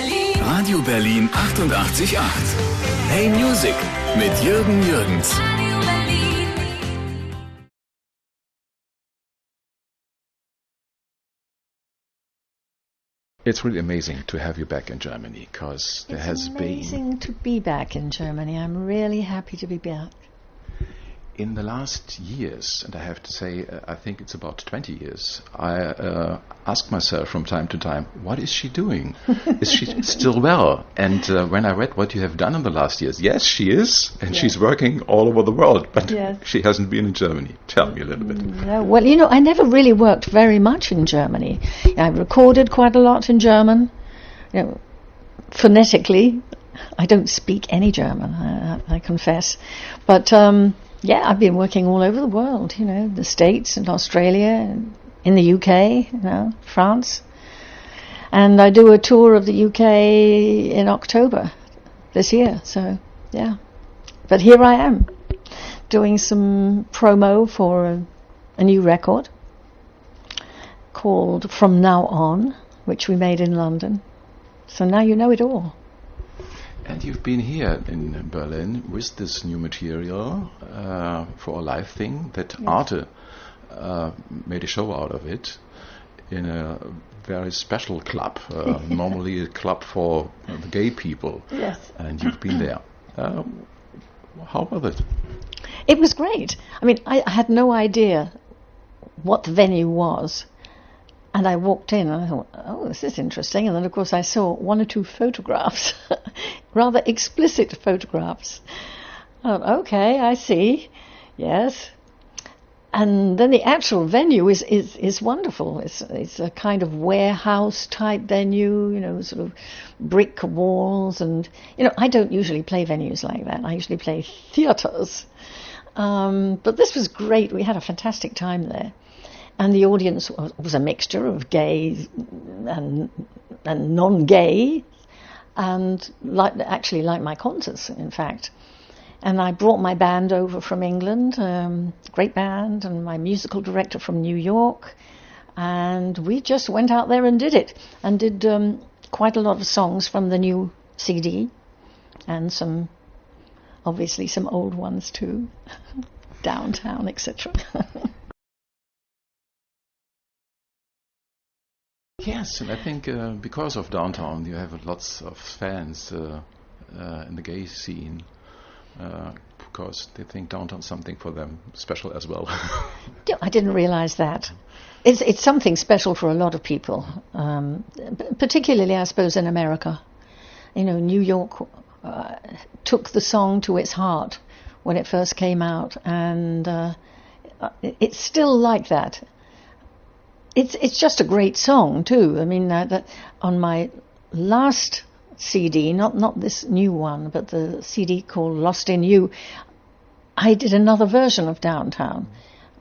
Radio Berlin 88.8. Hey Music mit Jürgen Jürgens. It's really amazing to have you back in Germany, because there has been... It's amazing to be back in Germany. I'm really happy to be back. In the last years, and I have to say, I think it's about 20 years, I ask myself from time to time, what is she doing? Is she still well? And when I read what you have done in the last years, yes, she is, and she's working all over the world, but she hasn't been in Germany. Tell me a little bit. No, well, you know, I never really worked very much in Germany. I recorded quite a lot in German. You know, phonetically, I don't speak any German, I confess. But... yeah, I've been working all over the world, you know, the States and Australia, and in the UK, you know, France. And I do a tour of the UK in October this year, so, yeah. But here I am, doing some promo for a new record called From Now On, which we made in London. So now you know it all. And you've been here in Berlin with this new material for a live thing that Arte made a show out of it in a very special club, normally a club for the gay people. Yes. And you've been there. How was it? It was great. I mean, I had no idea what the venue was. And I walked in and I thought, oh, this is interesting. And then, of course, I saw one or two photographs, rather explicit photographs. I thought, okay, I see. Yes. And then the actual venue is wonderful. It's a kind of warehouse-type venue, you know, sort of brick walls. And, you know, I don't usually play venues like that. I usually play theatres. But this was great. We had a fantastic time there. And the audience was a mixture of gay and non-gay, and actually like my concerts, in fact. And I brought my band over from England, great band, and my musical director from New York, and we just went out there and did it, and did quite a lot of songs from the new CD, and obviously some old ones too, Downtown, etc. Yes, and I think because of Downtown, you have lots of fans in the gay scene, because they think Downtown's something for them special as well. I didn't realize that. It's something special for a lot of people, particularly, I suppose, in America. You know, New York took the song to its heart when it first came out, and it's still like that. It's just a great song too. I mean, on my last CD, not this new one, but the CD called Lost in You, I did another version of Downtown.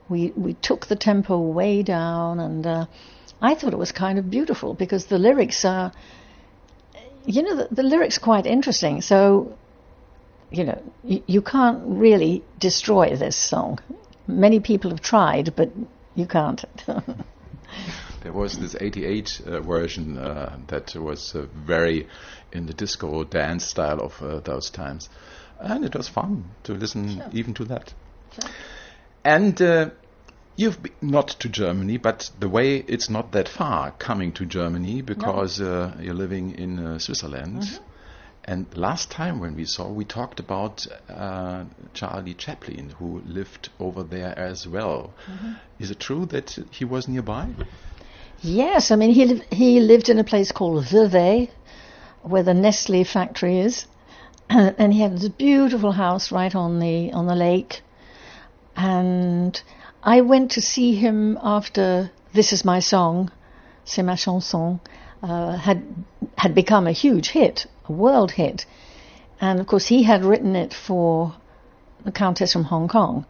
We took the tempo way down, and I thought it was kind of beautiful because the lyrics are, you know, the lyrics are quite interesting. So, you know, you can't really destroy this song. Many people have tried, but you can't. There was this 88 version that was very in the disco dance style of those times. And it was fun to listen even to that. Sure. And you've been not to Germany, but the way it's not that far coming to Germany because you're living in Switzerland. Mm-hmm. And last time when we talked about Charly Chaplin, who lived over there as well. Mm-hmm. Is it true that he was nearby? Yes, I mean he lived in a place called u.v.m, where the Nestle factory is, and he had this beautiful house right on the lake. And I went to see him after This Is My Song, C'est Ma Chanson, had become a huge hit, a world hit. And of course he had written it for the Countess from Hong Kong.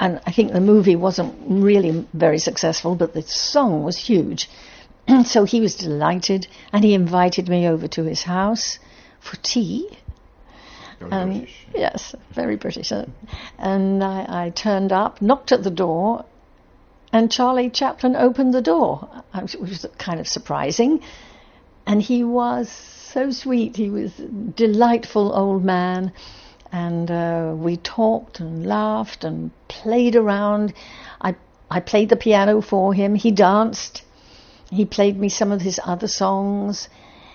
And I think the movie wasn't really very successful, but the song was huge. So he was delighted, and he invited me over to his house for tea. Very British. Yes, very British. And I turned up, knocked at the door, and Charly Chaplin opened the door, which was kind of surprising. And he was so sweet. He was a delightful old man. And we talked and laughed and played around. I played the piano for him. He danced. He played me some of his other songs.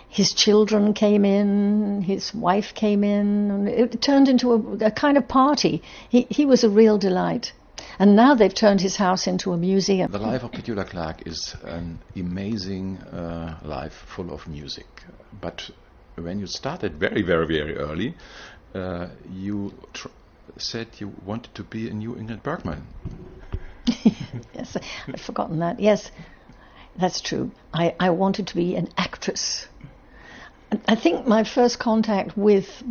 His children came in. His wife came in. And it turned into a kind of party. He was a real delight. And now they've turned his house into a museum. The life of Petula Clark is an amazing life full of music. But when you started very, very, very early, you said you wanted to be a new Ingrid Bergman. Yes, I've forgotten that. Yes, that's true. I wanted to be an actress. I think my first contact with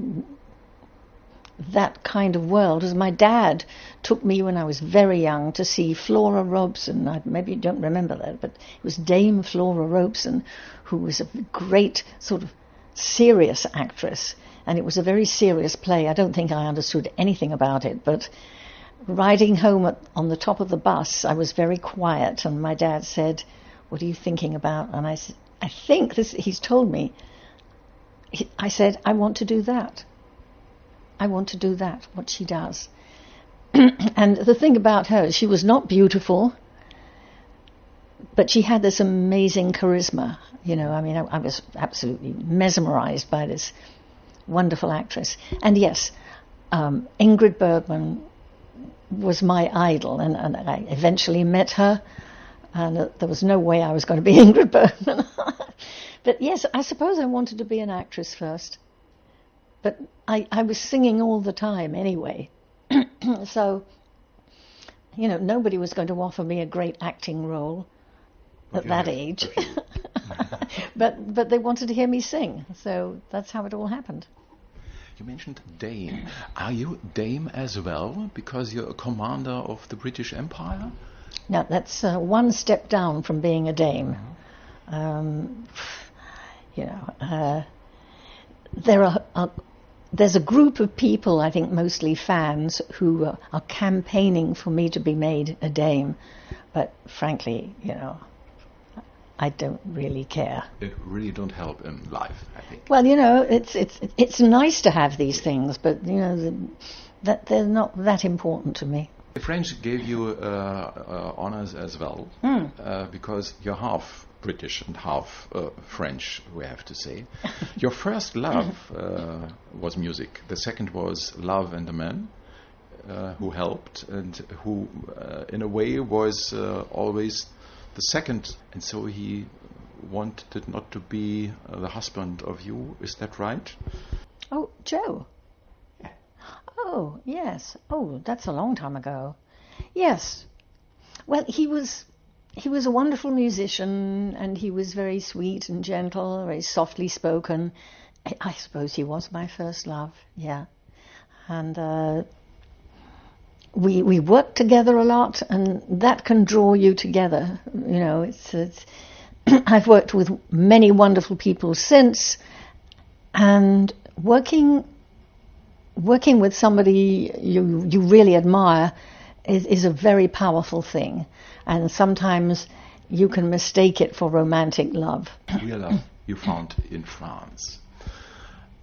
that kind of world was my dad took me when I was very young to see Flora Robson. Maybe you don't remember that, but it was Dame Flora Robson, who was a great sort of serious actress. And it was a very serious play. I don't think I understood anything about it, but riding home on the top of the bus, I was very quiet, and my dad said, "What are you thinking about?" And I said, "I think this," he's told me. I said, "I want to do that. I want to do that, what she does." And the thing about her, she was not beautiful, but she had this amazing charisma. You know, I mean, I was absolutely mesmerized by this wonderful actress. And yes, Ingrid Bergman was my idol, and I eventually met her, and there was no way I was going to be Ingrid Bergman. But yes, I suppose I wanted to be an actress first. But I was singing all the time anyway. So, you know, nobody was going to offer me a great acting role at that age. But they wanted to hear me sing, so that's how it all happened. You mentioned Dame. Are you Dame as well, because you're a commander of the British Empire? No, that's one step down from being a dame. There's a group of people, I think mostly fans, who are campaigning for me to be made a dame. But frankly, you know, I don't really care. It really don't help in life, I think. Well, you know, it's nice to have these things, but you know, that they're not that important to me. The French gave you honors as well, because you're half British and half French, we have to say. Your first love was music. The second was Love and a Man, who helped and who, in a way, was always the second. And so he wanted not to be the husband of you. Is that right? Oh, Joe. Yeah. Oh, yes. Oh, that's a long time ago. Yes. Well, he was a wonderful musician, and he was very sweet and gentle, very softly spoken. I suppose he was my first love, yeah. And we worked together a lot, and that can draw you together. You know, it's I've worked with many wonderful people since, and working with somebody you really admire is a very powerful thing. And sometimes you can mistake it for romantic love. Real love you found in France.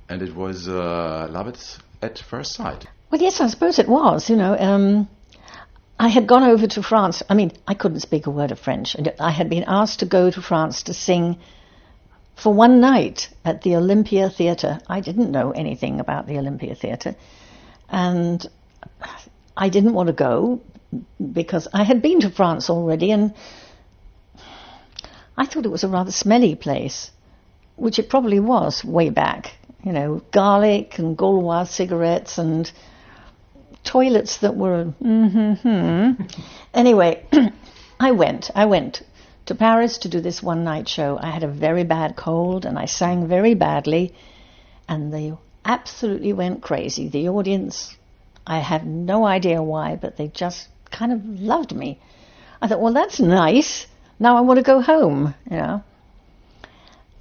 And it was love at first sight. Well, yes, I suppose it was. You know, I had gone over to France. I mean, I couldn't speak a word of French. I had been asked to go to France to sing for one night at the Olympia Theatre. I didn't know anything about the Olympia Theatre. And I didn't want to go because I had been to France already, and I thought it was a rather smelly place, which it probably was way back. You know, garlic and Gaulois cigarettes and toilets that were Anyway, I went to Paris to do this one-night show. I had a very bad cold, and I sang very badly, and they absolutely went crazy. The audience, I had no idea why, but they just kind of loved me. I thought, well, that's nice. Now I want to go home, you know.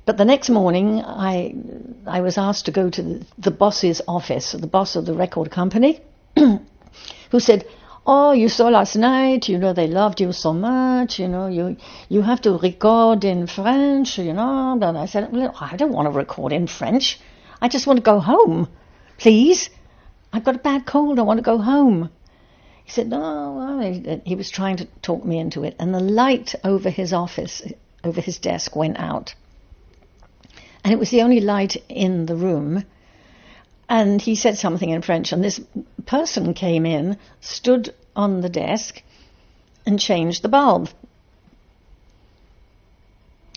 But the next morning, I was asked to go to the boss's office, the boss of the record company, who said, oh, you saw last night, you know, they loved you so much, you know, you have to record in French, you know. And I said, well, I don't want to record in French. I just want to go home, please. I've got a bad cold, I want to go home. He said, no, well, he was trying to talk me into it. And the light over his office, over his desk, went out. And it was the only light in the room. And he said something in French, and this person came in, stood on the desk, and changed the bulb.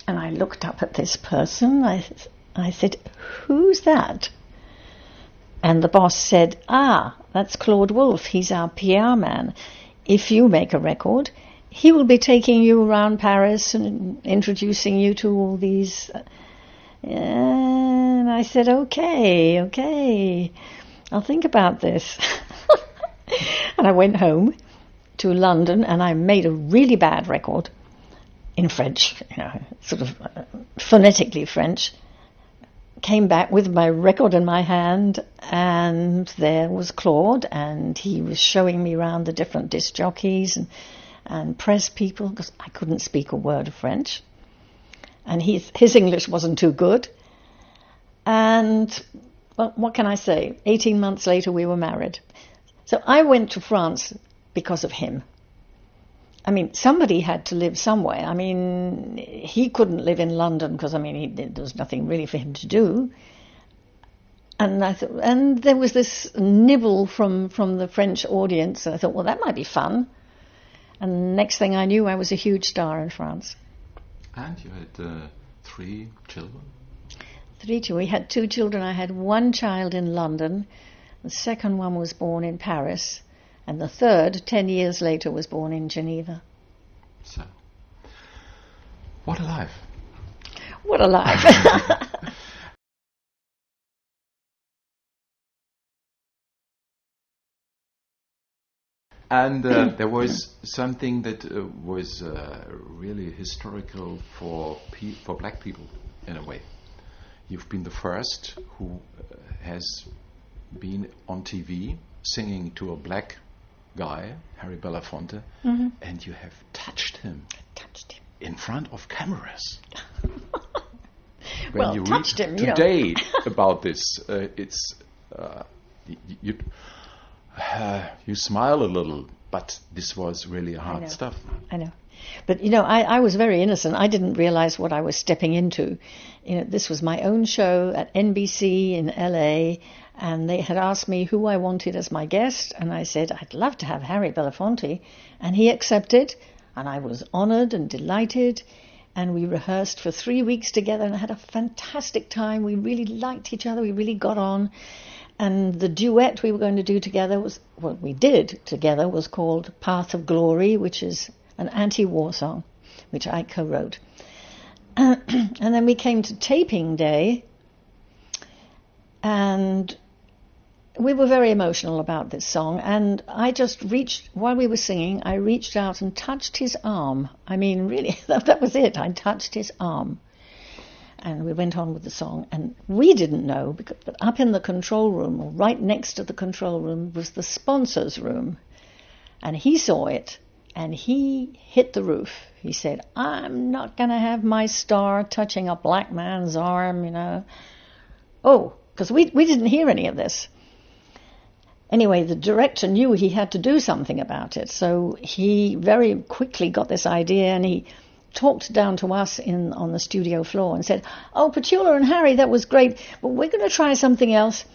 And I looked up at this person. I said, who's that? And the boss said, that's Claude Wolfe. He's our PR man. If you make a record, he will be taking you around Paris and introducing you to all these... And I said, okay, I'll think about this. And I went home to London and I made a really bad record in French, you know, sort of phonetically French. Came back with my record in my hand, and there was Claude, and he was showing me around the different disc jockeys and press people, because I couldn't speak a word of French. And his English wasn't too good. And, well, what can I say? 18 months later, we were married. So I went to France because of him. I mean, somebody had to live somewhere. I mean, he couldn't live in London because, I mean, there was nothing really for him to do. And I thought, and there was this nibble from the French audience. And I thought, well, that might be fun. And next thing I knew, I was a huge star in France. And you had 3 children? 3 children. We had 2 children. I had 1 child in London. The second one was born in Paris. And the third, 10 years later, was born in Geneva. So, what a life. What a life. And there was something that was really historical for black people, in a way. You've been the first who has been on TV singing to a black guy, Harry Belafonte, and you have touched him. In front of cameras. When well, you touched him, today about this, it's you smile a little, but this was really hard stuff. I know. But, I was very innocent. I didn't realize what I was stepping into. This was my own show at NBC in LA, and they had asked me who I wanted as my guest, and I said, I'd love to have Harry Belafonte, and he accepted, and I was honored and delighted, and we rehearsed for 3 weeks together and had a fantastic time. We really liked each other. We really got on. And the duet we were going to do together was called Path of Glory, which is an anti-war song, which I co-wrote. And then we came to taping day, and we were very emotional about this song. And I just while we were singing, I reached out and touched his arm. I mean, really, that was it. I touched his arm. And we went on with the song, and we didn't know, but up in the control room, or right next to the control room, was the sponsors room. And he saw it, and he hit the roof. He said, I'm not going to have my star touching a black man's arm, Oh, because we didn't hear any of this. Anyway, the director knew he had to do something about it, so he very quickly got this idea, and he talked down to us on the studio floor and said, oh, Petula and Harry, that was great, but we're going to try something else.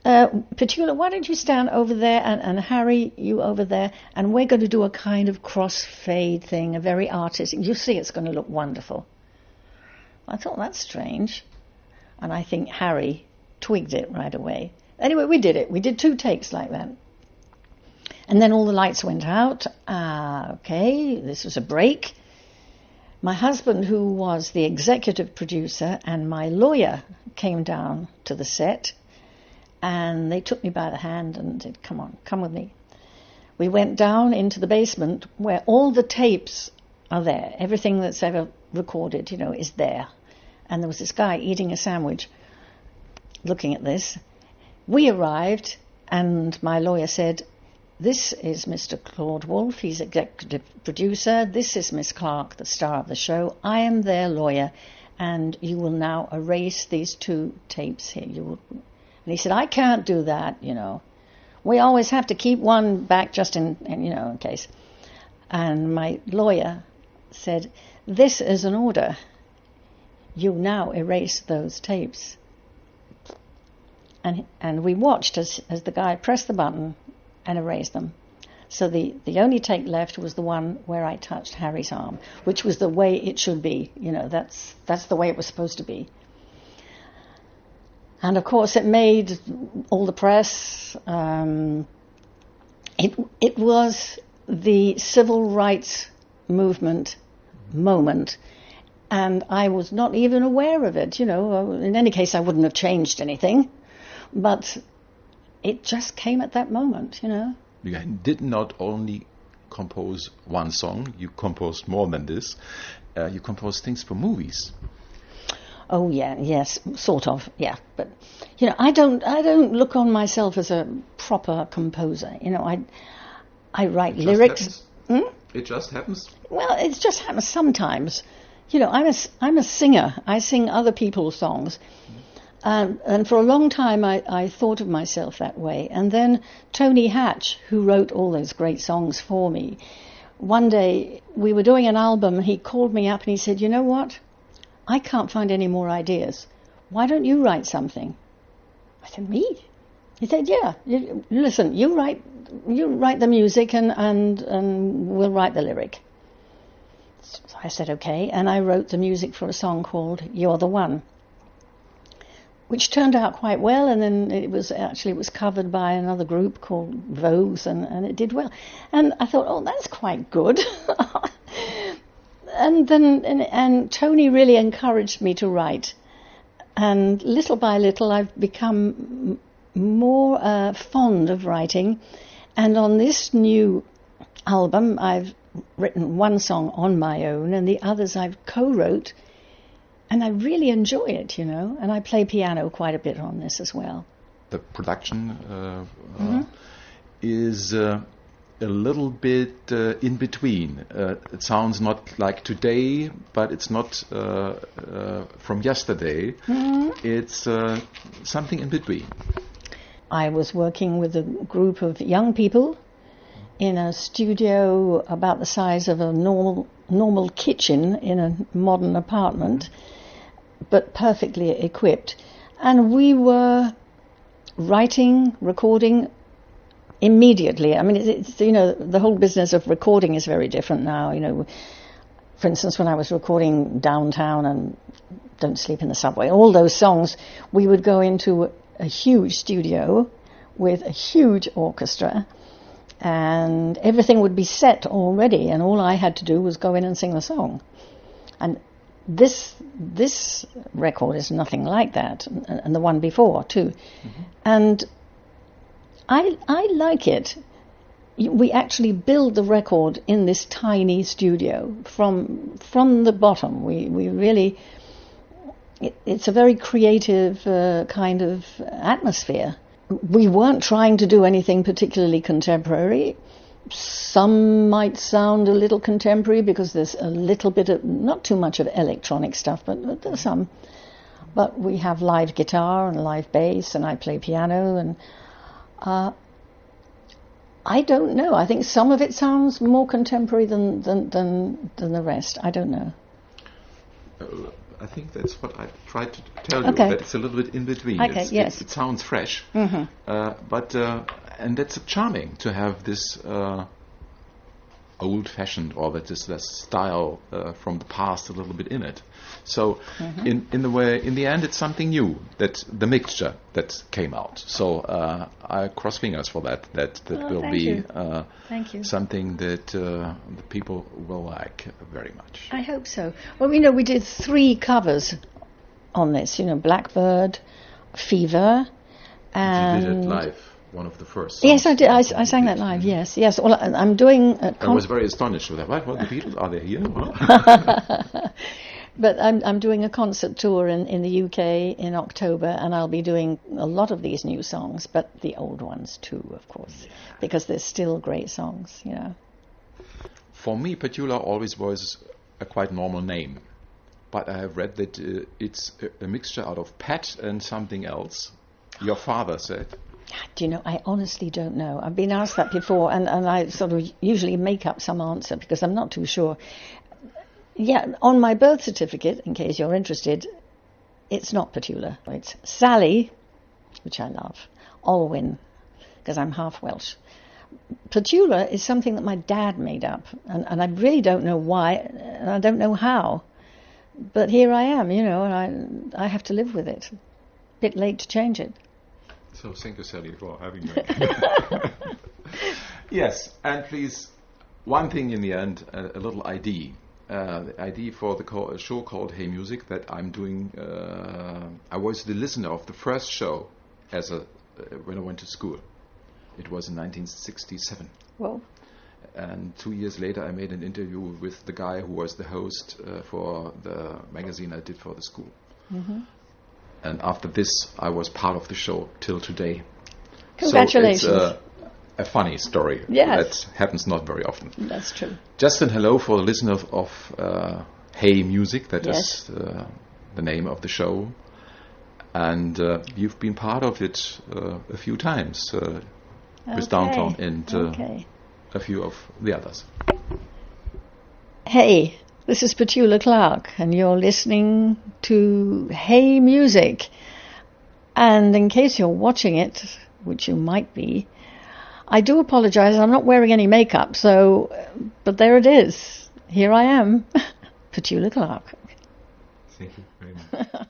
Petula, why don't you stand over there, and Harry, you over there, and we're going to do a kind of cross-fade thing, a very artistic. You see, it's going to look wonderful. I thought, that's strange. And I think Harry twigged it right away. Anyway, we did it. We did 2 takes like that. And then all the lights went out. Okay, this was a break. My husband, who was the executive producer, and my lawyer came down to the set, and they took me by the hand and said, come on, come with me. We went down into the basement where all the tapes are there. Everything that's ever recorded, is there. And there was this guy eating a sandwich, looking at this. We arrived, and my lawyer said, this is Mr. Claude Wolfe, he's executive producer. This is Miss Clark, the star of the show. I am their lawyer, and you will now erase these 2 tapes here. And he said, I can't do that, you know. We always have to keep one back just in case. And my lawyer said, this is an order. You now erase those tapes. And we watched as the guy pressed the button and erased them. So the only take left was the one where I touched Harry's arm, which was the way it should be. You know, that's the way it was supposed to be. And of course, it made all the press. It was the civil rights movement moment, and I was not even aware of it. You know, in any case, I wouldn't have changed anything, but it just came at that moment. You know. You did not only compose one song; you composed more than this. You composed things for movies. Oh yeah, yes, sort of, yeah. But you know, I don't look on myself as a proper composer. You know, I write lyrics. It just happens. Well, it just happens sometimes. You know, I'm a singer. I sing other people's songs, and for a long time I thought of myself that way. And then Tony Hatch, who wrote all those great songs for me, one day we were doing an album. He called me up and he said, "You know what? I can't find any more ideas. Why don't you write something?" I said, "Me?" He said, "Yeah. Listen, you write the music and we'll write the lyric." So I said, "Okay," and I wrote the music for a song called "You're the One," which turned out quite well. And then it was covered by another group called Vogues, and it did well. And I thought, oh, that's quite good. And then and Tony really encouraged me to write, and little by little I've become more fond of writing. And on this new album I've written one song on my own, and the others I've co-wrote, and I really enjoy it, you know. And I play piano quite a bit on this as well. The production is a little bit in between. It sounds not like today, but it's not from yesterday. It's something in between. I was working with a group of young people in a studio about the size of a normal kitchen in a modern apartment, but perfectly equipped. And we were writing, recording immediately. I mean, it's, you know, the whole business of recording is very different now. You know, for instance, when I was recording Downtown and Don't Sleep in the Subway, all those songs, we would go into a huge studio with a huge orchestra, and everything would be set already, and all I had to do was go in and sing the song. And this record is nothing like that, and the one before too. And I like it. We actually build the record in this tiny studio from the bottom. We really, it's a very creative kind of atmosphere. We weren't trying to do anything particularly contemporary. Some might sound a little contemporary because there's a little bit of, not too much of electronic stuff, but there's some. But we have live guitar and live bass, and I play piano, and I don't know. I think some of it sounds more contemporary than the rest. I don't know. I think that's what I tried to tell you. That it's a little bit in between. Okay, yes. It sounds fresh, but and that's charming to have this old-fashioned, or that this style from the past a little bit in it. So in the end, it's something new, that the mixture that came out. So I cross fingers for that will be something that the people will like very much. I hope so. Well, you know, we did 3 covers on this. You know, Blackbird, Fever, and you did it live. One of the first songs. Yes, I did. I sang that live. Yes. Well, I'm doing. I was very astonished with that. What? The Beatles, are they here? But I'm doing a concert tour in the UK in October, and I'll be doing a lot of these new songs, but the old ones too, of course, because they're still great songs, you know. For me, Petula always was a quite normal name, but I have read that it's a mixture out of Pat and something else. Your father said. Do you know, I honestly don't know. I've been asked that before, and I sort of usually make up some answer because I'm not too sure. Yeah, on my birth certificate, in case you're interested, it's not Petula. It's Sally, which I love, Olwyn, because I'm half Welsh. Petula is something that my dad made up, and I really don't know why, and I don't know how. But here I am, you know, and I have to live with it. Bit late to change it. So thank you, Sally, for having me. Yes, and please, one thing in the end, a little ID. The ID for the show called Hey Music that I'm doing. I was the listener of the first show when I went to school. It was in 1967. Whoa. And 2 years later, I made an interview with the guy who was the host for the magazine I did for the school. Mm-hmm. And after this, I was part of the show till today. Congratulations. So it's a funny story. Yes. That happens not very often. That's true. Just a hello for the listeners of Hey Music. That yes. is the name of the show. And you've been part of it a few times with Downtown and a few of the others. Hey, this is Petula Clark, and you're listening to Hey Music. And in case you're watching it, which you might be, I do apologize, I'm not wearing any makeup, but there it is. Here I am, Petula Clark. Thank you very much.